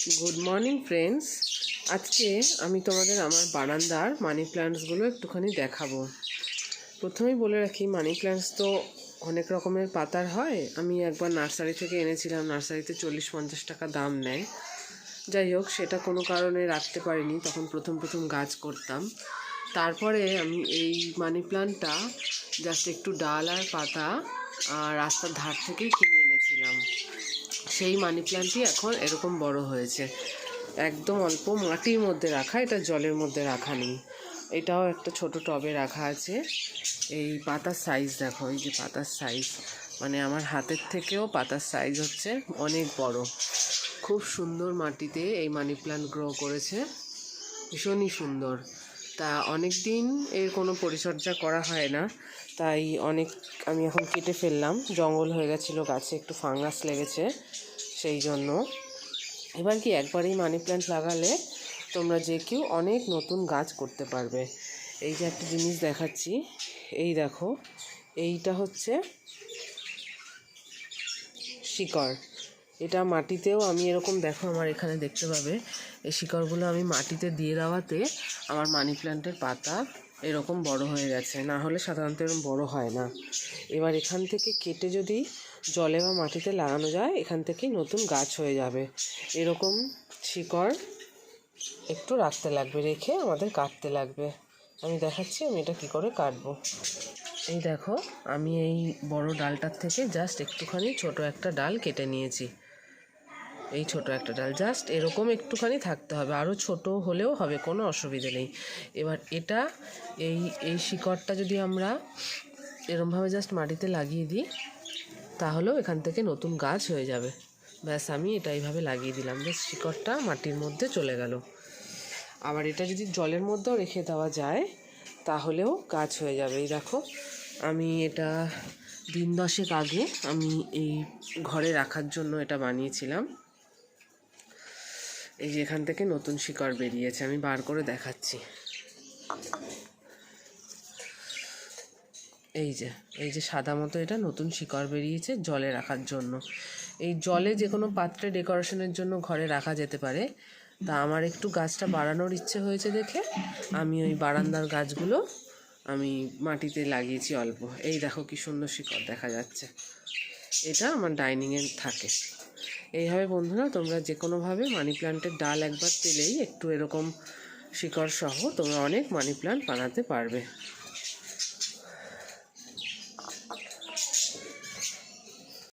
Good morning friends. আজকে আমি তোমাদের আমার বারান্দার মানি প্ল্যান্টসগুলো একটুখানি দেখাবো। প্রথমেই বলে রাখি, মানি প্ল্যান্টস তো অনেক রকমের পাতার হয়। আমি একবার নার্সারি থেকে এনেছিলাম, নার্সারিতে 40-50 টাকা দাম নেয়। যাই হোক, সেটা কোনো কারণে রাখতে পারিনি, তখন প্রথম গাছ করতাম। তারপরে আমি এই মানি প্ল্যান্টটা জাস্ট একটু ডাল আর পাতা আর রাস্তার ধার থেকেই কিনে এনেছিলাম। সেই মানি প্ল্যান্টটি এখন এরকম বড় হয়েছে। একদম অল্প মাটির মধ্যে রাখা, এটা জলের মধ্যে রাখা নেই। এটাও একটা ছোট টবে রাখা আছে। এই পাতার সাইজ দেখো, এই যে পাতার সাইজ, মানে আমার হাতের থেকেও পাতার সাইজ হচ্ছে অনেক বড়। খুব সুন্দর মাটিতে এই মানি প্ল্যান্ট গ্রো করেছে, ভীষণই সুন্দর। তা অনেক দিন এর কোনো পরিচর্যা করা হয় না, তাই আমি এখন কেটে ফেললাম। জঙ্গল হয়ে গেছিলো, গাছে একটু ফাঙ্গাস লেগেছে, সেই জন্য। এবার কি, একবারই মানি প্ল্যান্ট লাগালে তোমরা যে কেউ অনেক নতুন গাছ করতে পারবে। এই যে একটা জিনিস দেখাচ্ছি, এই দেখো, এইটা হচ্ছে শিকড়। এটা মাটিতেও আমি এরকম, দেখো আমার এখানে দেখতে পাবে, এই শিকড়গুলো আমি মাটিতে দিয়ে দেওয়াতে আমার মানি প্ল্যান্টের পাতা এরকম বড় হয়ে গেছে। না হলে সাধারণত এরকম বড় হয় না। এবার এখান থেকে কেটে যদি জলে বা মাটিতে লাগানো যায়, এখান থেকেই নতুন গাছ হয়ে যাবে। এরকম শিকড় একটু রাখতে লাগবে, রেখে আমাদের কাটতে লাগবে। আমি দেখাচ্ছি আমি এটা কী করে কাটবো। এই দেখো, আমি এই বড় ডালটার থেকে জাস্ট একটুখানি ছোট একটা ডাল কেটে নিয়েছি। এই ছোট একটা ডাল জাস্ট এরকম একটুখানি থাকতে হবে, আরও ছোট হলেও হবে, কোনো অসুবিধে নেই। এবার এটা এই শিকড়টা যদি আমরা এরমভাবে জাস্ট মাটিতে লাগিয়ে দিই, তাহলেও এখান থেকে নতুন গাছ হয়ে যাবে। ব্যাস, আমি এটা এইভাবে লাগিয়ে দিলাম, বেশ শিকড়টা মাটির মধ্যে চলে গেল। আবার এটা যদি জলের মধ্যেও রেখে দেওয়া যায়, তাহলেও গাছ হয়ে যাবে। এই দেখো, আমি এটা 10 আগে আমি এই ঘরে রাখার জন্য এটা বানিয়েছিলাম। এই যে এখান থেকে নতুন শিকড় বেরিয়েছে, আমি বার করে দেখাচ্ছি। এই যে সাদা মতো এটা নতুন শিকড় বেরিয়েছে জলে রাখার জন্য। এই জলে যে কোনো পাত্রে ডেকোরেশনের জন্য ঘরে রাখা যেতে পারে। তা আমার একটু গাছটা বাড়ানোর ইচ্ছে হয়েছে দেখে আমি ওই বারান্দার গাছগুলো আমি মাটিতে লাগিয়েছি অল্প। এই দেখো কি সুন্দর শিকড় দেখা যাচ্ছে, এটা আমার ডাইনিংয়ে থাকে। এইভাবে বন্ধুরা, তোমরা যে কোনোভাবে মানি প্ল্যান্টের ডাল একবার তেলেই একটু এরকম শিকড় সহ তোমরা অনেক মানি প্ল্যান্ট বানাতে পারবে।